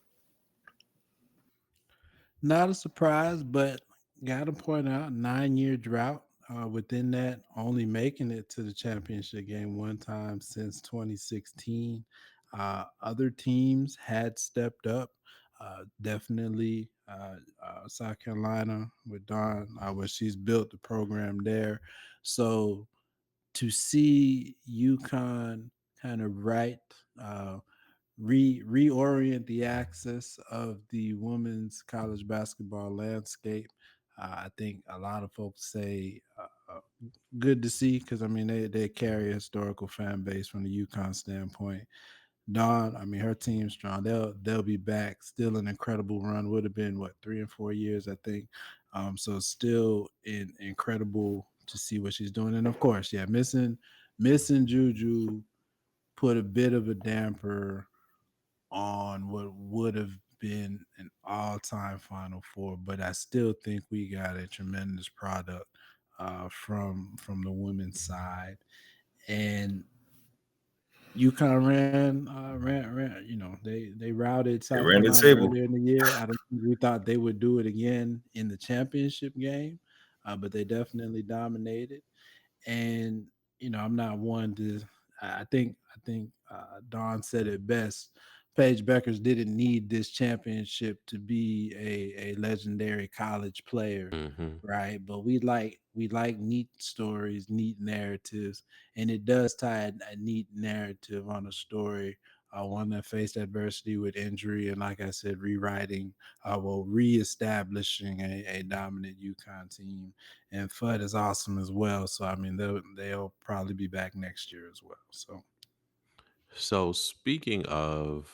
Not a surprise, but got to point out 9-year drought. Within that, only making it to the championship game one time since 2016. Other teams had stepped up. Definitely South Carolina with Dawn, where she's built the program there. So to see UConn kind of uh, reorient the axis of the women's college basketball landscape. I think a lot of folks say good to see because I mean they carry a historical fan base from the UConn standpoint. Dawn, I mean her team's strong. They'll be back. Still an incredible run. Would have been what 3 and 4 years I think. So still incredible to see what she's doing. And of course, yeah, missing Juju put a bit of a damper on what would have been an all-time Final Four, but I still think we got a tremendous product from the women's side. And UConn ran. They routed They South ran the Carolina table. earlier in the year. I don't think we thought they would do it again in the championship game, but they definitely dominated. And I'm not one to. I think Don said it best. Paige Beckers didn't need this championship to be a legendary college player, Hmm. right? But we like neat stories, neat narratives, and it does tie a neat narrative on a story. One that faced adversity with injury, and like I said, rewriting, reestablishing a dominant UConn team. And Fudd is awesome as well. So I mean, they'll probably be back next year as well. So So speaking of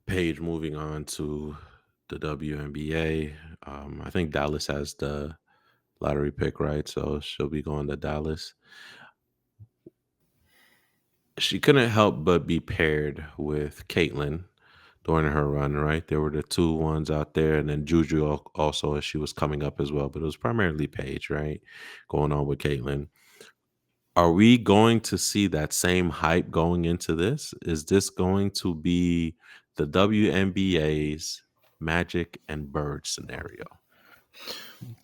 Paige moving on to the WNBA, I think Dallas has the lottery pick, right? So she'll be going to Dallas. She couldn't help but be paired with Caitlin during her run, right? There were the two ones out there, and then Juju also as she was coming up as well. But it was primarily Paige, right? Going on with Caitlin. Are we going to see that same hype going into this? Is this going to be the WNBA's Magic and Bird scenario?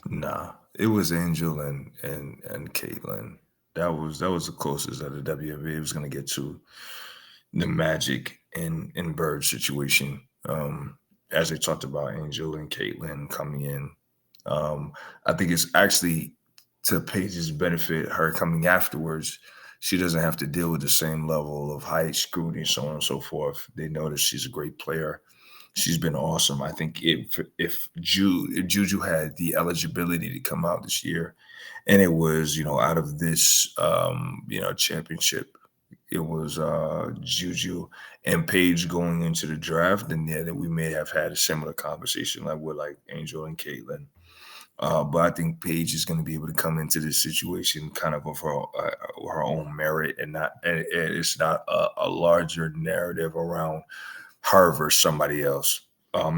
Nah, it was Angel and Caitlin. That was the closest that the WNBA was gonna get to the Magic and Bird situation. As they talked about Angel and Caitlin coming in, um, I think it's actually to Paige's benefit. Her coming afterwards, she doesn't have to deal with the same level of high scrutiny, so on and so forth. They know that she's a great player. She's been awesome. I think if Juju had the eligibility to come out this year, and it was out of this championship, it was Juju and Paige going into the draft, then yeah, then we may have had a similar conversation like with like Angel and Caitlin. But I think Paige is going to be able to come into this situation kind of her own merit, and it's not a larger narrative around her versus somebody else.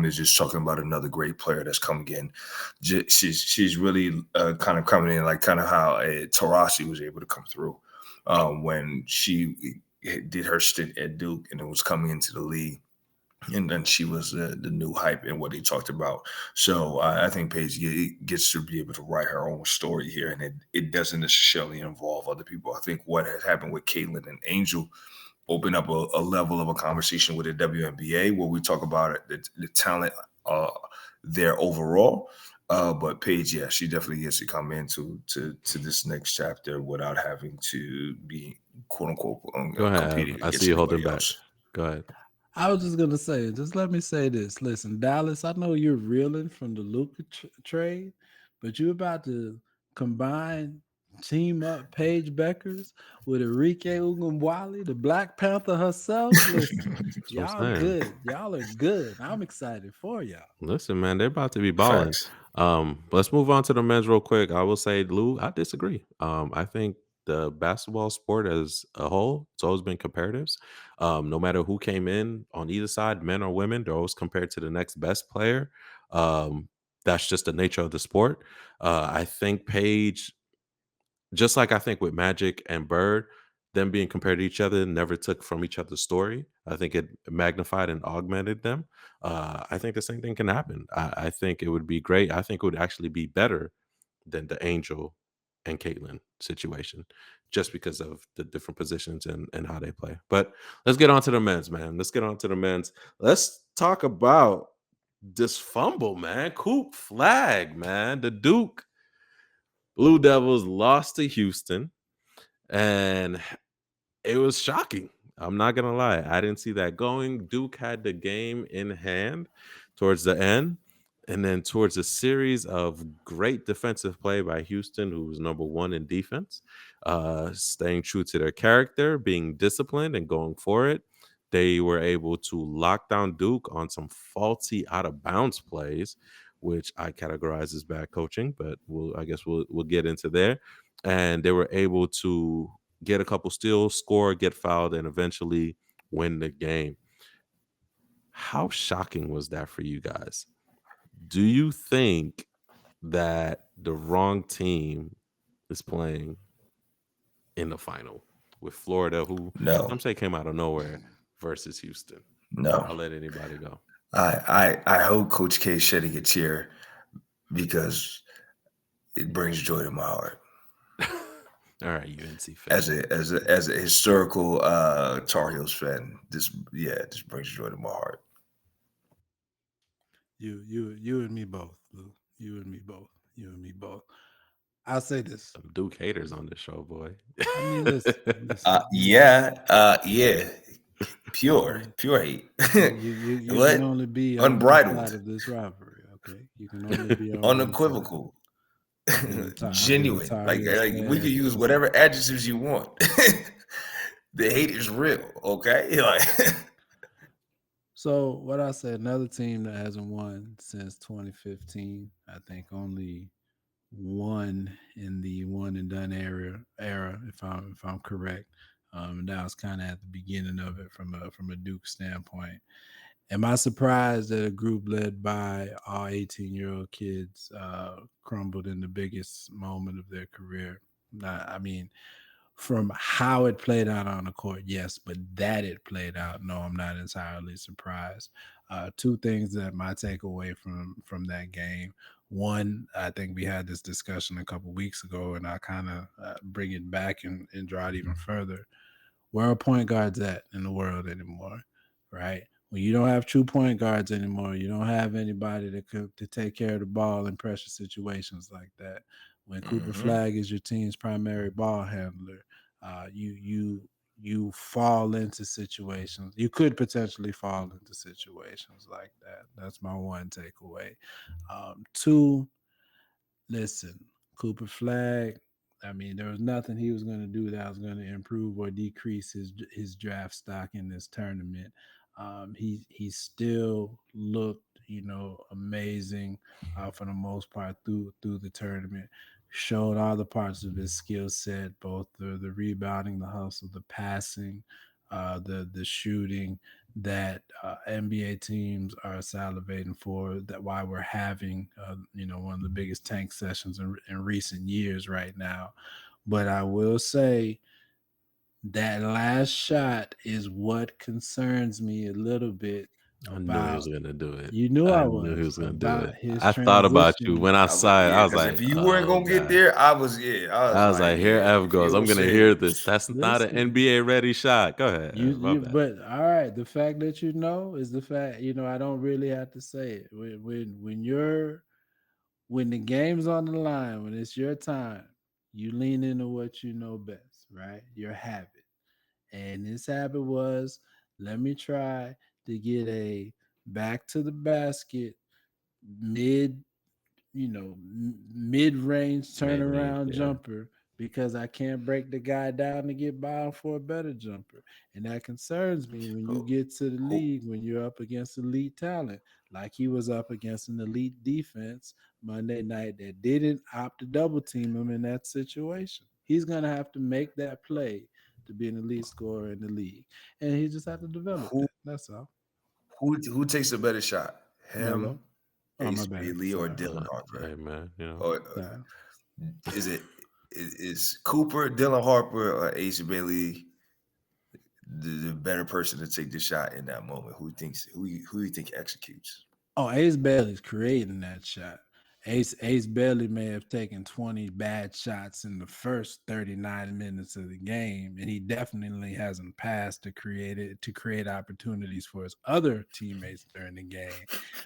Is just talking about another great player that's coming in. She's really kind of coming in like kind of how Tarasi was able to come through when she did her stint at Duke and it was coming into the league. And then she was the new hype and what he talked about. So I think Paige gets to be able to write her own story here, and it doesn't necessarily involve other people. I think what has happened with Caitlin and Angel open up a level of a conversation with the WNBA where we talk about the talent uh, there overall. But Paige, yeah, she definitely gets to come into to this next chapter without having to be quote unquote Go ahead. competing I see against you holding anybody back. else. Go ahead. I was just gonna say, just let me say this. Listen, Dallas, I know you're reeling from the Luca trade, but you're about to combine, team up Paige Beckers with Enrique Ugumwali, the Black Panther herself. Listen, That's what y'all I'm saying. good. Y'all are good. I'm excited for y'all. Listen, man, they're about to be balling. Facts. Let's move on to the men's real quick. I will say, Lou, I disagree. I think the basketball sport as a whole, it's always been comparatives. No matter who came in on either side, men or women, they're always compared to the next best player. Um, that's just the nature of the sport. I think Paige, just like I think with Magic and Bird, them being compared to each other never took from each other's story. I think it magnified and augmented them. I think the same thing can happen. I think it would be great. I think it would actually be better than the Angel and Caitlin situation, just because of the different positions and how they play. But let's get on to the men's, man. Let's get on to the men's. Let's talk about this fumble, man. Coop flag, man. The Duke Blue Devils lost to Houston, and it was shocking. I'm not gonna lie. I didn't see that going. Duke had the game in hand towards the end, and then towards a series of great defensive play by Houston, who was number one in defense, staying true to their character, being disciplined, and going for it. They were able to lock down Duke on some faulty out of bounds plays, which I categorize as bad coaching, but I guess we'll get into there. And they were able to get a couple steals, score, get fouled, and eventually win the game. How shocking was that for you guys? Do you think that the wrong team is playing in the final? with Florida, who No, some say came out of nowhere, versus Houston? no. I'll let anybody go. I hope Coach K shedding a tear because it brings joy to my heart. All right, UNC fan. As a historical Tar Heels fan, this brings joy to my heart. You and me both, Lou. You and me both. You and me both. I'll say this. Some Duke haters on this show, boy. I mean, listen. Yeah, pure You, hate. you can What? only be on one side Unbridled, of this rivalry, okay? You can only be on one side. unequivocal, I've been a genuine. Tar Like, Heels we fan could use since. whatever adjectives you want. The hate is real, okay? Like, So what I said, another team that hasn't won since 2015. I think only one in the one and done era, if I'm correct. And that was kind of at the beginning of it from a Duke standpoint. Am I surprised that a group led by all 18-year-old kids crumbled in the biggest moment of their career? I mean, from how it played out on the court, yes, but that it played out, no, I'm not entirely surprised. Two things that my takeaway from that game. One, I think we had this discussion a couple weeks ago, and I kind of bring it back and draw it even further. Where are point guards at in the world anymore, right? When you don't have true point guards anymore, you don't have anybody to take care of the ball in pressure situations like that. When Cooper mhm. Flag is your team's primary ball handler, you fall into situations. You could potentially fall into situations like that. That's my one takeaway. Two, listen, Cooper Flag. I mean, there was nothing he was going to do that was going to improve or decrease his draft stock in this tournament. He still looked, amazing for the most part through the tournament. Showed all the parts of his skill set, both the rebounding, the hustle, the passing, the shooting, that NBA teams are salivating for. That why we're having one of the biggest tank sessions in recent years right now. But I will say that last shot is what concerns me a little bit I knew he was about. gonna do it. You knew I I knew he was was gonna do it. about his I thought about you transition. when I saw it. I was Because if like, you weren't oh gonna get god. there, I was I was like, here yeah. F If goes. you I'm don't gonna say hear this. That's not an Listen, NBA ready shot. Go ahead. My bad. but all right. The fact that you know is the fact. I don't really have to say it. When the game's on the line, when it's your time, you lean into what you know best, right? Your habit. And his habit was, let me try to get a back to the basket mid mid-range Mid range, turnaround yeah. jumper because I can't break the guy down to get by him for a better jumper. And that concerns me when you who, get to the who league, when you're up against elite talent, like he was up against an elite defense Monday night that didn't opt to double team him in that situation. He's going to have to make that play to be an elite scorer in the league. And he just have to develop who that. That's all. who takes a better shot? Melo. Him, Oh, my Ace bad. Bailey, or Sorry. Dylan Harper? Hey man, Or Sorry. is it is Cooper, Dylan Harper, or Ace Bailey the better person to take the shot in that moment? Who you think executes? Oh, Ace Bailey's creating that shot. Ace Bailey may have taken 20 bad shots in the first 39 minutes of the game, and he definitely hasn't passed to create opportunities for his other teammates during the game.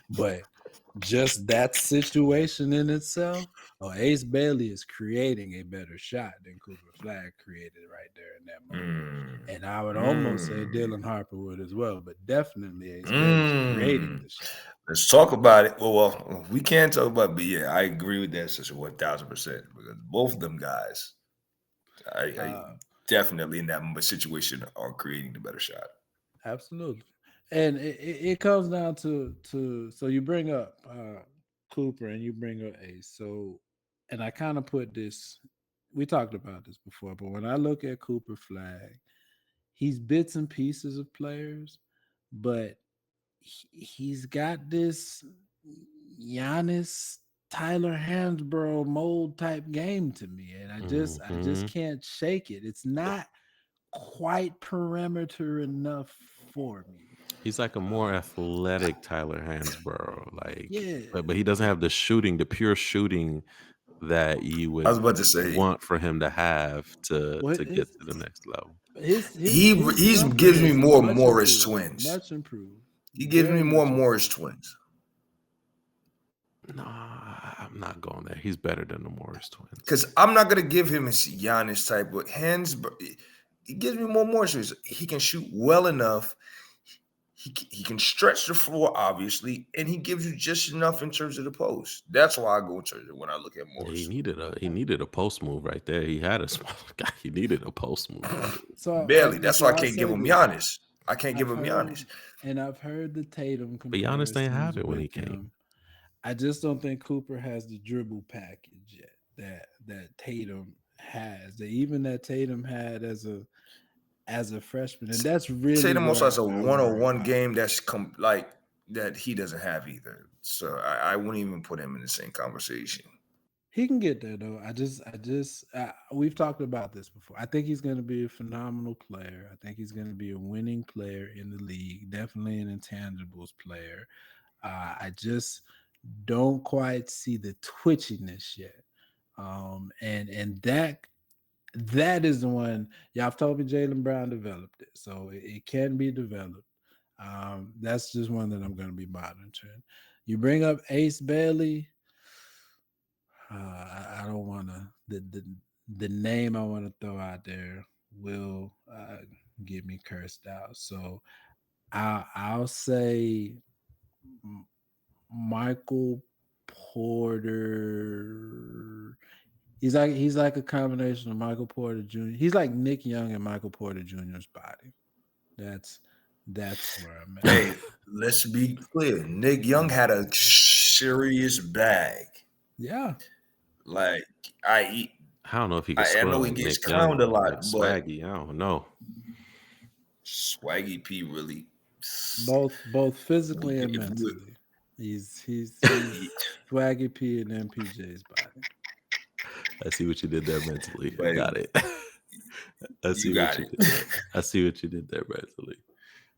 But just that situation in itself, Ace Bailey is creating a better shot than Cooper Flag created right there in that moment. Mm, And I would almost say mm, Dylan Harper would as well, but definitely Ace Bailey's creating mm. the shot. Let's talk about it. Well, we can talk about it, but yeah, I agree with that such a 1,000% because both of them guys, I Uh, definitely in that situation are creating the better shot. Absolutely. And it comes down to so you bring up Cooper and you bring up Ace. So and I kind of put this, we talked about this before, but when I look at Cooper Flag, he's bits and pieces of players, but he's got this Giannis Tyler Hansbrough mold type game to me. And I just Mm-hmm. can't shake it. It's not quite perimeter enough for me. He's like a more athletic Tyler Hansborough, like, Yeah, but he doesn't have the shooting, the pure shooting that you I was would about to say want for him to have to what get to the next level. his jumper gives me is more much Morris improved, twins. much improved. He gives me Very more much Morris twins. Nah, I'm not going there. He's better than the Morris twins. Because I'm not gonna give him a Giannis type, but hands. He gives me more Morris twins. He can shoot well enough. He can stretch the floor, obviously, and he gives you just enough in terms of the post. That's why I go in terms of when I look at Morris. He needed a post move right there. He had a small guy. He needed a post move. So Barely. That's why I I'll can't give say him this. Giannis. I can't give I've him heard, Giannis. and I've heard the Tatum But Giannis didn't have comparisons it when he with came. him. I just don't think Cooper has the dribble package yet that Tatum has. That even that Tatum had as a freshman, and that's really Tatum also what has a I worry one-on-one about. game that's like that he doesn't have either. So I wouldn't even put him in the same conversation. He can get there though. We've talked about this before. I think he's going to be a phenomenal player. I think he's going to be a winning player in the league. Definitely an intangibles player. I just don't quite see the twitchiness yet. And that is the one. Y'all have told me Jaylen Brown developed it, so it can be developed. That's just one that I'm going to be monitoring. You bring up Ace Bailey. I don't want to the name I want to throw out there will get me cursed out. So I'll say Michael Porter. He's like a combination of Michael Porter Jr. He's like Nick Young and Michael Porter Jr.'s body. That's where I'm at. Hey, let's be clear. Nick Young had a serious bag. Yeah. Like I don't know if he could I score know he like gets Nick Young, clowned a like lot, but Swaggy. I don't know. Swaggy P really Both physically and if we- mentally. He's Swaggy P and MPJ's body. I see what you did there mentally. Wait. Got it. I see You what got you it. did there. I see what you did there mentally.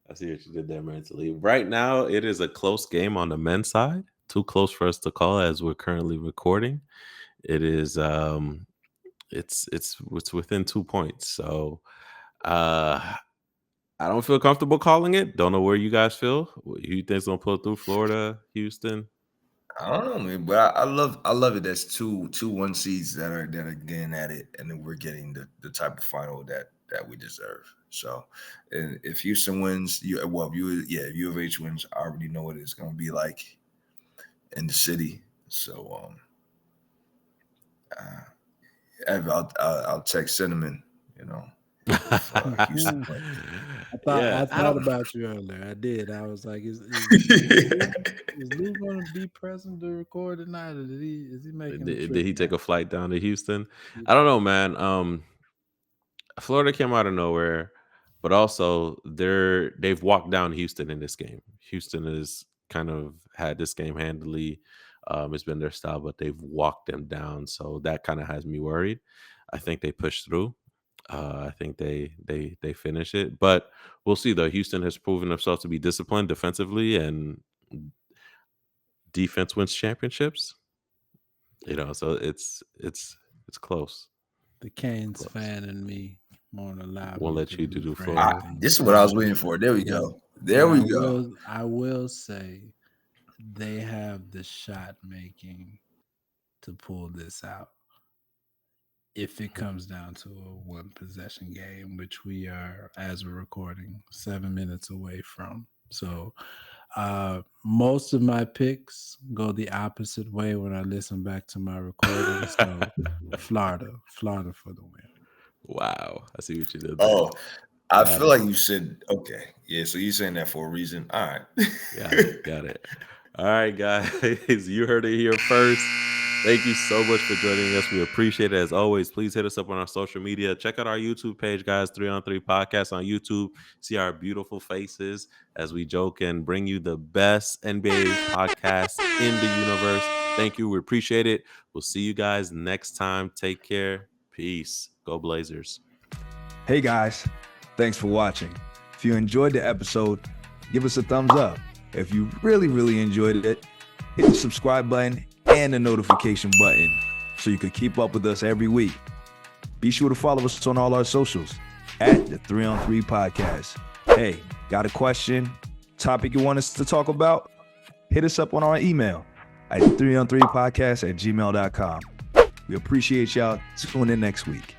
I see what you did there mentally. Right now, it is a close game on the men's side. Too close for us to call as we're currently recording. It is it's within 2 points. So I don't feel comfortable calling it. Don't know where you guys feel. Who you think's gonna pull through? Florida, Houston? I don't know, man, but I love it. That's two 1 seeds that are getting at it, and then we're getting the type of final that we deserve. So, and if Houston wins, U of H wins, I already know what it's going to be like in the city. So, I'll text Cinnamon, Houston wins. I thought about you earlier. I did. I was like, is Lou going to be present to record tonight, or is he making? Did he take a flight down to Houston? I don't know, man. Florida came out of nowhere, but also they've walked down Houston in this game. Houston has kind of had this game handily. It's been their style, but they've walked them down, so that kind of has me worried. I think they push through. I think they finish it, but we'll see. Though Houston has proven themselves to be disciplined defensively, and defense wins championships. So it's close. The Canes fan in me won't allow. Won't me let to you do for Florida. anything. This is what I was waiting for. There we go. There we go. I will say they have the shot making to pull this out. If it comes down to a 1 possession game, which we are, as we're recording, 7 minutes away from. So most of my picks go the opposite way when I listen back to my recording. So Florida for the win. Wow, I see what you did there. Oh, I feel like you said okay. Yeah, so you're saying that for a reason. All right. Got it. All right, guys. You heard it here first. Thank you so much for joining us. We appreciate it. As always, please hit us up on our social media. Check out our YouTube page, guys. 3on3 Podcast on YouTube. See our beautiful faces as we joke and bring you the best NBA podcast in the universe. Thank you. We appreciate it. We'll see you guys next time. Take care. Peace. Go Blazers. Hey guys, thanks for watching. If you enjoyed the episode, give us a thumbs up. If you really enjoyed it, hit the subscribe button and the notification button so you can keep up with us every week. Be sure to follow us on all our socials at the 3on3 Podcast. Hey, got a question, topic you want us to talk about? Hit us up on our email at 3on3podcast@gmail.com. We appreciate y'all. Tune in next week.